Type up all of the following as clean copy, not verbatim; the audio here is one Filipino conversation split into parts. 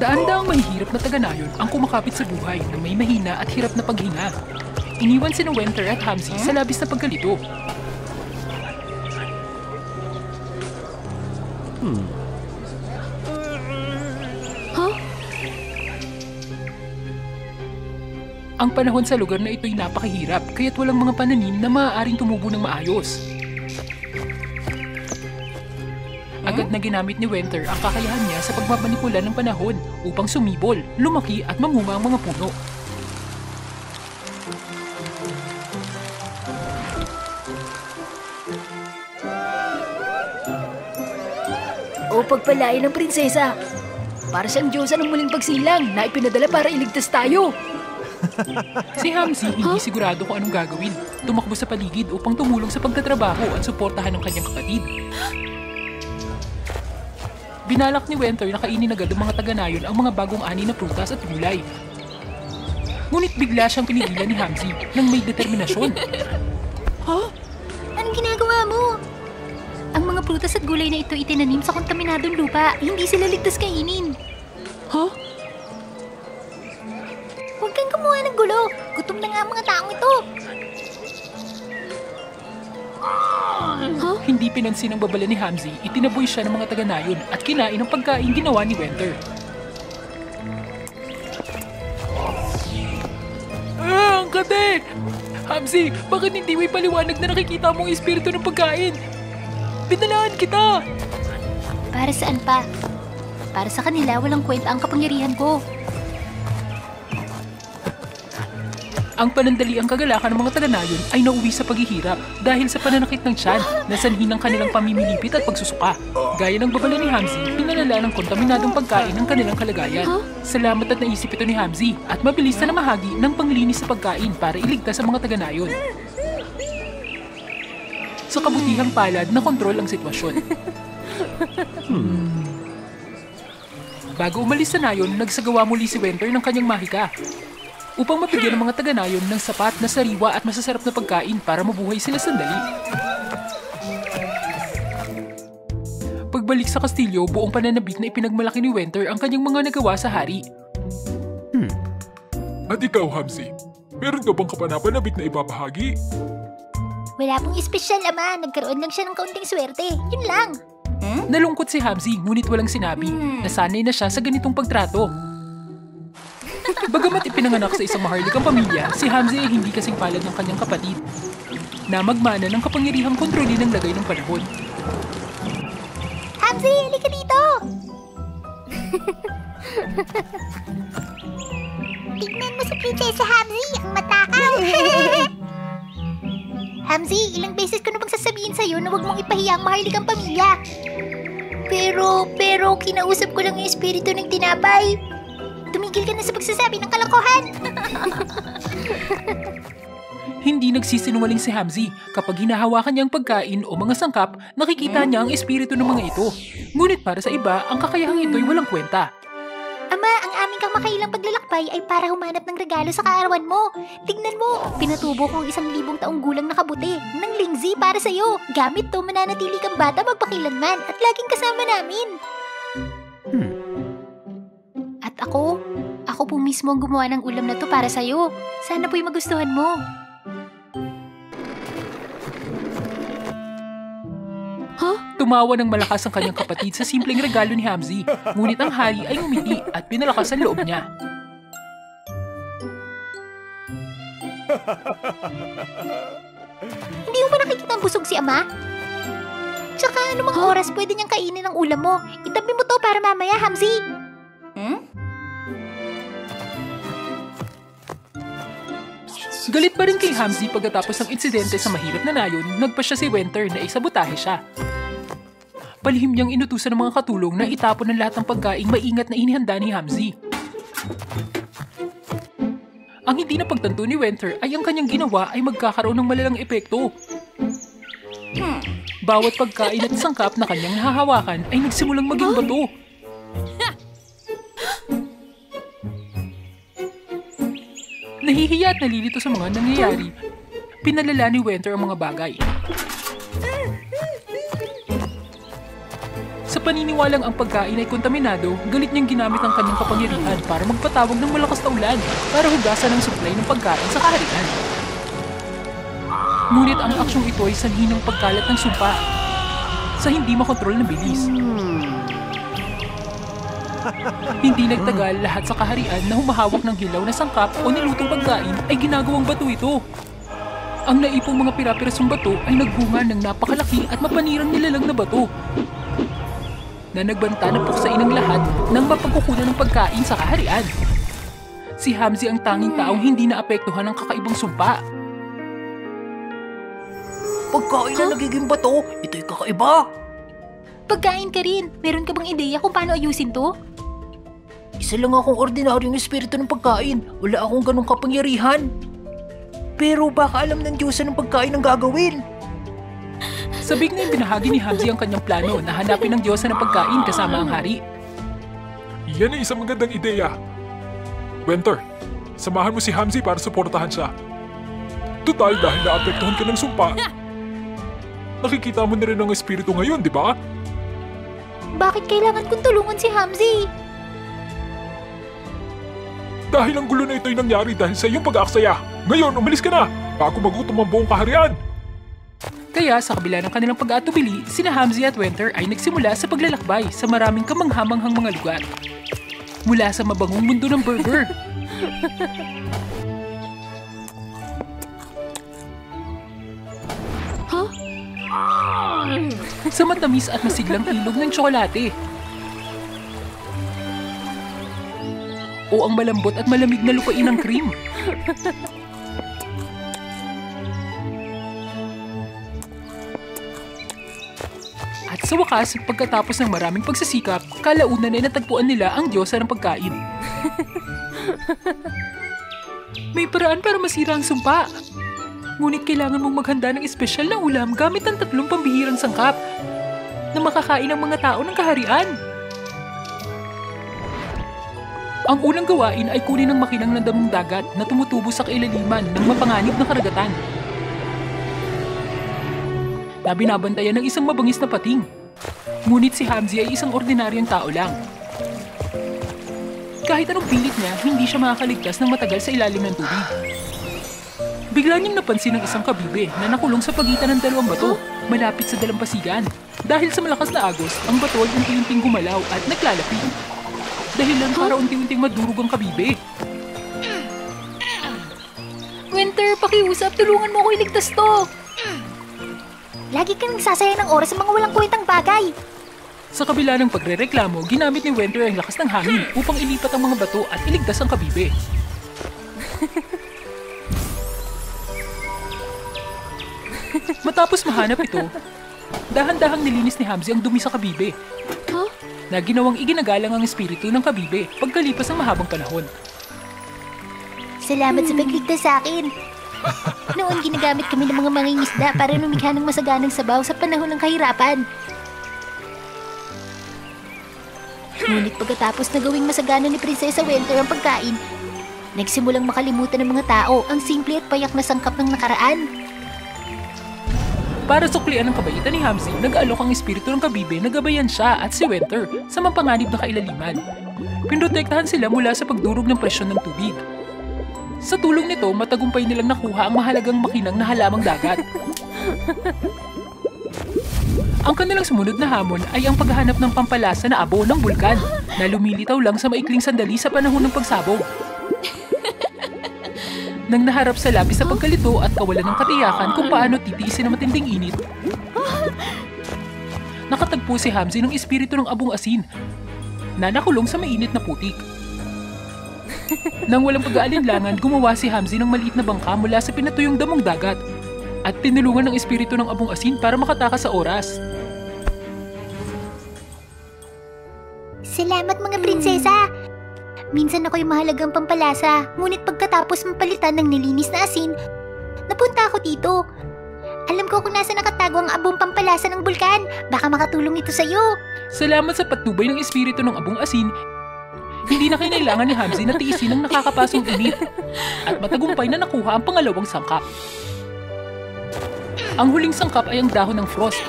Daan-daang mahihirap na taga-nayon ang kumakapit sa buhay na may mahina at hirap na paghinga. Iniwan sina Winter at Hamsi sa labis na pagkalito. Ang panahon sa lugar na ito'y napakahirap, kaya't walang mga pananim na maaaring tumubo ng maayos. Agad na ginamit ni Winter ang kakayahan niya sa pagmamanipula ng panahon upang sumibol, lumaki at mamunga ang mga puno. O pagpalain ng prinsesa. Para siyang diyosa ng muling pagsilang na ipinadala para iligtas tayo. Si Hamsi hindi sigurado kung anong gagawin. Tumakbo sa paligid upang tumulong sa pagtatrabaho at suportahan ng kanyang kapatid. Binalak ni Winter na kainin agad ng mga taga-nayon ang mga bagong ani na prutas at gulay. Ngunit bigla siyang pinigilan ni Hamsi nang may determinasyon. Anong ginagawa mo? Ang mga prutas at gulay na ito itinanim sa kontaminadong lupa. Hindi sila ligtas kainin. Huwag kang gumawa ng gulo. Gutom na nga ang mga taong ito. Hindi pinansin ang babala ni Hamsi, itinaboy siya ng mga taga-nayon at kinain ang pagkain ginawa ni Winter. Ang kate! Hamsi, bakit hindi mo ipaliwanag na nakikita mo ang espiritu ng pagkain? Pinalaan kita! Para saan pa? Para sa kanila, walang kwenta ang kapangyarihan ko. Ang panandaliang kagalakan ng mga taga-nayon ay nauwi sa paghihirap dahil sa pananakit ng tiyan na sanhi ng kanilang pamimilipit at pagsusuka. Gaya ng babala ni Hamsi, pinalala ng kontaminadong pagkain ang kanilang kalagayan. Salamat at naisip ito ni Hamsi at mabilis na namahagi ng panglinis sa pagkain para iligtas ang mga taga-nayon. Sa kabutihang palad na kontrol ang sitwasyon. Bago umalis sa nayon, nagsagawa muli si Winter ng kanyang mahika upang mabigyan ng mga taga-nayon ng sapat na sariwa at masasarap na pagkain para mabuhay sila sandali. Pagbalik sa kastilyo, buong pananabik na ipinagmalaki ni Winter ang kanyang mga nagawa sa hari. At ikaw, Hamsi, meron ka bang kapanapanabik na ibabahagi? Wala pong espesyal, Ama. Nagkaroon lang siya ng kaunting swerte. Yun lang. Nalungkot si Hamsi, ngunit walang sinabi. Nasanay na siya sa ganitong pagtrato. Bagamat ipinanganak sa isang maharlikang pamilya, si Hamsi ay hindi kasing palad ng kanyang kapatid na magmana ng kapangyarihang kontrolin ng lagay ng panahon. Hamsi, halika dito! Tignan mo si Prinsesa Hamsi, ang matakaw! Hamsi, ilang beses ko na bang sasabihin sa'yo na huwag mong ipahiya ang maharlikang pamilya? Pero, kinausap ko lang yung espiritu ng tinapay. Tumigil ka na sa pagsasabi ng kalokohan! Hindi nagsisinungaling si Hamsi. Kapag hinahawakan niya ang pagkain o mga sangkap, nakikita niya ang espiritu ng mga ito. Ngunit para sa iba, ang kakayahang ito'y walang kwenta. Ama, ang aming kamakailang paglalakbay ay para humanap ng regalo sa kaarawan mo. Tignan mo, pinatubo ko ang 1,000 taong gulang na kabuti ng lingzi para sa'yo. Gamit to, mananatili kang bata magpakilanman at laging kasama namin. At ako po mismo ang gumawa ng ulam na to para sa'yo. Sana po'y magustuhan mo. Tumawa ng malakas ang kanyang kapatid sa simpleng regalo ni Hamsi. Ngunit ang hari ay ngumiti at pinalakas ang loob niya. Hindi mo ba nakikita ang busog si Ama? Tsaka anumang oras pwede niyang kainin ang ulam mo. Itabi mo to para mamaya, Hamsi. Galit pa rin kay Hamsi pagkatapos ng insidente sa mahirap na nayon, nagpasya si Winter na isabotahe siya. Palihim niyang inutusan ng mga katulong na itapon ng lahat ng pagkaing maingat na inihanda ni Hamsi. Ang hindi na pagtanto ni Winter ay ang kanyang ginawa ay magkakaroon ng malalang epekto. Bawat pagkain at sangkap na kanyang nahahawakan ay nagsimulang maging bato. Nahihiya at nalilito sa mga nangyayari. Pinalala ni Winter ang mga bagay. Sa paniniwalang ang pagkain ay kontaminado, galit niyang ginamit ang kanyang kapangyarihan para magpatawag ng malakas na ulan para hugasan ang supply ng pagkain sa kaharian. Ngunit ang aksyong ito ay sanhi ng pagkalat ng sumpa sa hindi makontrol na bilis. Hindi nagtagal, lahat sa kaharian na humahawak ng hilaw na sangkap o nilutong pagkain ay ginagawang bato ito. Ang naipong mga pira-pirasong bato ay nagbunga ng napakalaki at mapanirang nilalang na bato na nagbanta na puksain ang lahat ng mapagkukunan ng pagkain sa kaharian. Si Hamzi ang tanging taong hindi naapektuhan ng kakaibang sumpa. Pagkain na nagiging bato, ito'y kakaiba. Pagkain ka rin. Meron ka bang ideya kung paano ayusin to? Isa lang akong ordinaryong espiritu ng pagkain. Wala akong ganong kapangyarihan. Pero baka alam ng Diyosa ng pagkain ang gagawin. Sabik na ibinahagi ni Hamzi ang kanyang plano na hanapin ng Diyosa ng pagkain kasama ang hari. Yan ay isang magandang ideya. Winter, samahan mo si Hamzi para suportahan siya. Total dahil naapektuhan ka ng sumpa. Nakikita mo na rin ang espiritu ngayon, di ba? Bakit kailangan kong tulungan si Hamzi? Dahil ang gulo na ito'y nangyari dahil sa iyong pag-aaksaya. Ngayon, umalis ka na bago magutom ang buong kaharian. Kaya sa kabila ng kanilang pag-aatubili, sina Hamzi at Winter ay nagsimula sa paglalakbay sa maraming kamanghamanghang mga lugar. Mula sa mabangong mundo ng burger, sa matamis at masiglang ilog ng tsokolate, o ang malambot at malamig na lupain ng cream. At sa wakas, pagkatapos ng maraming pagsisikap, kalaunan ay natagpuan nila ang Diyosa ng pagkain. May paraan para masira ang sumpa. Ngunit kailangan mong maghanda ng espesyal na ulam gamit ang 3 pambihirang sangkap na makakain ng mga tao ng kaharian. Ang unang gawain ay kunin ang makinang ng damong dagat na tumutubo sa kailaliman ng mapanganib na karagatan na binabantayan ng isang mabangis na pating. Ngunit si Hamzi ay isang ordinaryong tao lang. Kahit anong pilit niya, hindi siya makakaligtas ng matagal sa ilalim ng tubig. Bigla niyang napansin ang isang kabibe na nakulong sa pagitan ng 2 bato, malapit sa dalampasigan. Dahil sa malakas na agos, ang bato ay unti-unting gumalaw at naglalapit. Dahilan para unti-unting madurog ang kabibe. Winter, pakiusap. Tulungan mo ko iligtas to. Lagi kang nagsasayang ng oras sa mga walang kwentang bagay. Sa kabila ng pagrereklamo, ginamit ni Winter ang lakas ng hangin upang ilipat ang mga bato at iligtas ang kabibe. Matapos mahanap ito, dahan-dahang nilinis ni Hamzi ang dumi sa kabibe na ginawang iginagalang ang espiritu ng kabibe pagkalipas ng mahabang panahon. Salamat sa pagligtas sa akin. Noon ginagamit kami ng mga mangingisda para lumikha ng masaganang sabaw sa panahon ng kahirapan. Ngunit pagkatapos na gawing masagana ni Prinsesa Winter ang pagkain, nagsimulang makalimutan ng mga tao ang simple at payak na sangkap ng nakaraan. Para suklian ang kabaitan ni Hamzi, nag-aalok ang espiritu ng kabibe na gabayan siya at si Winter sa mapanganib na kailaliman. Pinotektahan sila mula sa pagdurog ng presyon ng tubig. Sa tulong nito, matagumpay nilang nakuha ang mahalagang makinang na halamang dagat. Ang kanilang sumunod na hamon ay ang paghahanap ng pampalasa na abo ng bulkan na lumilitaw lang sa maikling sandali sa panahon ng pagsabog. Nang naharap sa labis sa pagkalito at kawalan ng katiyakan kung paano titiisin ang matinding init, nakatagpo si Hamzi ng espiritu ng abong asin na nakulong sa mainit na putik. Nang walang pag-aalinlangan, gumawa si Hamzi ng maliit na bangka mula sa pinatuyong damong dagat at tinulungan ng espiritu ng abong asin para makatakas sa oras. Salamat mga prinsesa! Minsan ako'y mahalagang pampalasa, ngunit pagkatapos mapalitan ng nilinis na asin, napunta ako dito. Alam ko kung nasa nakatago ang abong pampalasa ng bulkan. Baka makatulong ito sa'yo. Salamat sa patnubay ng espiritu ng abong asin, hindi na kinailangan ni Hamzi na tiisin ang nakakapasong init at matagumpay na nakuha ang pangalawang sangkap. Ang huling sangkap ay ang dahon ng frost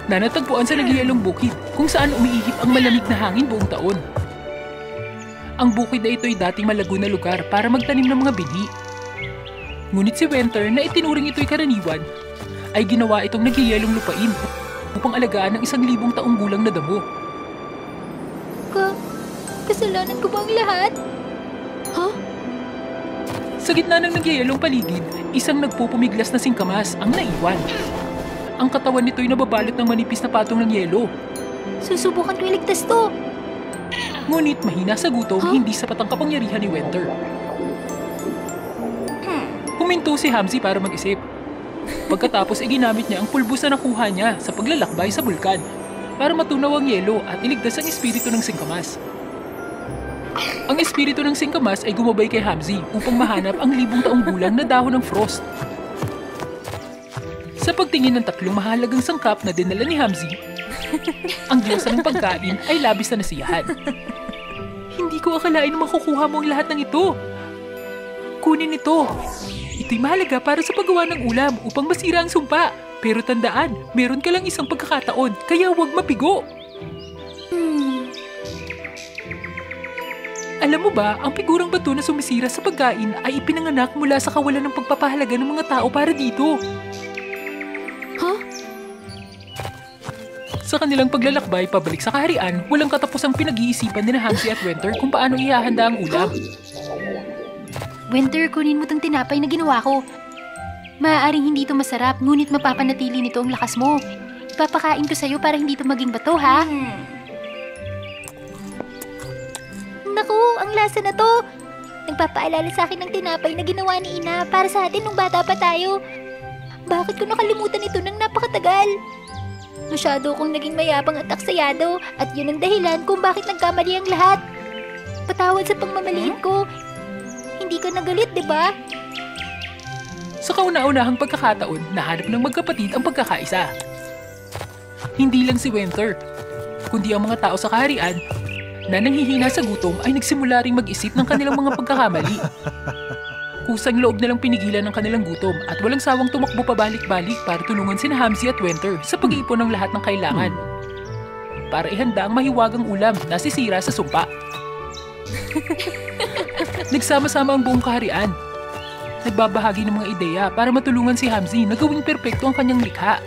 na natagpuan sa nagyayalong bukid kung saan umiihip ang malamig na hangin buong taon. Ang bukid na ito ay dating malago na lugar para magtanim ng mga binhi. Ngunit si Winter na itinuring ito'y karaniwan, ay ginawa itong nagyayalong lupain upang alagaan ng 1,000 taong gulang na damo. Kasalanan ko ba ang lahat? Sa gitna ng nagyayalong paligid, isang nagpupumiglas na singkamas ang naiwan. Ang katawan nito'y nababalot ng manipis na patong ng yelo. Susubukan ko iligtas to. Ngunit mahina sa gutom, hindi sapat ang kapangyarihan ni Winter. Huminto si Hamzy para mag-isip. Pagkatapos ay ginamit niya ang pulbos na nakuha niya sa paglalakbay sa bulkan para matunaw ang yelo at iligtas ang espiritu ng singkamas. Ang espiritu ng singkamas ay gumabay kay Hamzy upang mahanap ang 1,000 taong gulang na dahon ng frost. Sa pagtingin ng 3 mahalagang sangkap na dinala ni Hamzy, ang diyosa ng pagkain ay labis na nasiyahan. Hindi ko akalain na makukuha mo ang lahat ng ito. Kunin ito. Ito'y mahalaga para sa paggawa ng ulam upang masira ang sumpa. Pero tandaan, meron ka lang isang pagkakataon, kaya huwag mapigo. Alam mo ba, ang figurang bato na sumisira sa pagkain ay ipinanganak mula sa kawalan ng pagpapahalaga ng mga tao para dito. Sa kanilang paglalakbay pabalik sa kaharian, walang katapusang pinag-iisipan ni Hamzy at Winter kung paano ihahanda ang ulam. Winter, kunin mo tong tinapay na ginawa ko. Maaaring hindi ito masarap, ngunit mapapanatili nito ang lakas mo. Ipapakain ko sa'yo para hindi ito maging bato, ha? Naku, ang lasa na to! Nagpapaalala sa akin ng tinapay na ginawa ni Ina para sa atin nung bata pa tayo. Bakit ko nakalimutan ito ng napakatagal? Masyado akong naging mayabang at aksayado at yun ang dahilan kung bakit nagkamali ang lahat. Patawad sa pangmamaliit ko. Hindi ka nagalit, di ba? Sa kauna-unahang pagkakataon, nahanap ng magkapatid ang pagkakaisa. Hindi lang si Winter, kundi ang mga tao sa kaharian na nanghihina sa gutom ay nagsimula ring mag-isip ng kanilang mga pagkakamali. Kusang loob na lang pinigilan ng kanilang gutom at walang sawang tumakbo pabalik-balik para tulungan sina Hamzy at Winter sa pag-iipon ng lahat ng kailangan para ihanda ang mahiwagang ulam na sisira sa sumpa. Nagsama-sama ang buong kaharian. Nagbabahagi ng mga ideya para matulungan si Hamzy na gawing perpekto ang kanyang likha.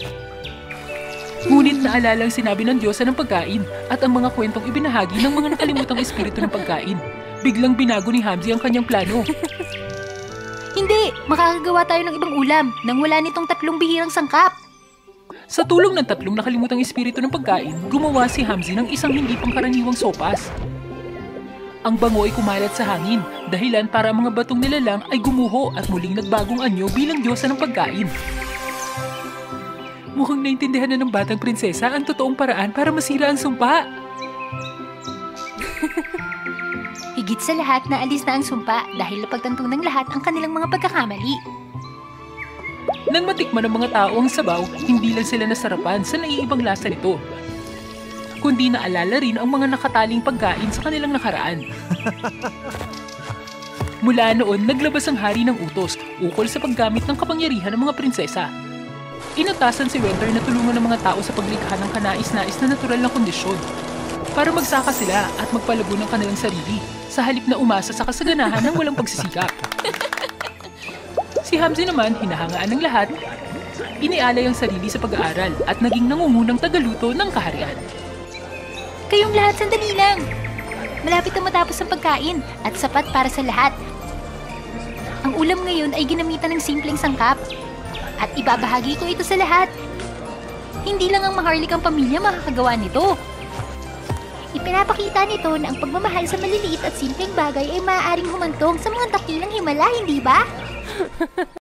Ngunit naalala ang sinabi ng Diyosa ng pagkain at ang mga kwentong ibinahagi ng mga nakalimutang espiritu ng pagkain. Biglang binago ni Hamzy ang kanyang plano. Hindi! Makakagawa tayo ng ibang ulam nang wala nitong 3 bihirang sangkap. Sa tulong ng 3 nakalimutang espiritu ng pagkain, gumawa si Hamzy ng isang hindi pangkaraniwang sopas. Ang bango ay kumalat sa hangin, dahilan para ang mga batong nilalang ay gumuho at muling nagbagong anyo bilang Diyosa ng pagkain. Mukhang naintindihan na ng batang prinsesa ang totoong paraan para masira ang sumpa. Higit sa lahat, naalis na ang sumpa dahil napagtanto ng lahat ang kanilang mga pagkakamali. Nang matikman ng mga tao ang sabaw, hindi lang sila nasarapan sa naiibang lasa nito, kundi naalala rin ang mga nakataling pagkain sa kanilang nakaraan. Mula noon, naglabas ang hari ng utos ukol sa paggamit ng kapangyarihan ng mga prinsesa. Inatasan si Winter na tulungan ng mga tao sa paglikha ng kanais-nais na natural na kondisyon para magsaka sila at magpalago ng kanilang sarili sa halip na umasa sa kasaganahan ng walang pagsisikap. Si Hamzy naman, hinahangaan ng lahat, inialay ang sarili sa pag-aaral at naging nangungunang tagaluto ng kaharian. Kayong lahat, sandali lang! Malapit na matapos ang pagkain at sapat para sa lahat. Ang ulam ngayon ay ginamitan ng simpleng sangkap at ibabahagi ko ito sa lahat. Hindi lang ang maharlikang pamilya makakagawa nito. Ipinapakita nito na ang pagmamahal sa maliliit at simpleng bagay ay maaaring humantong sa mga dakilang himala, hindi ba?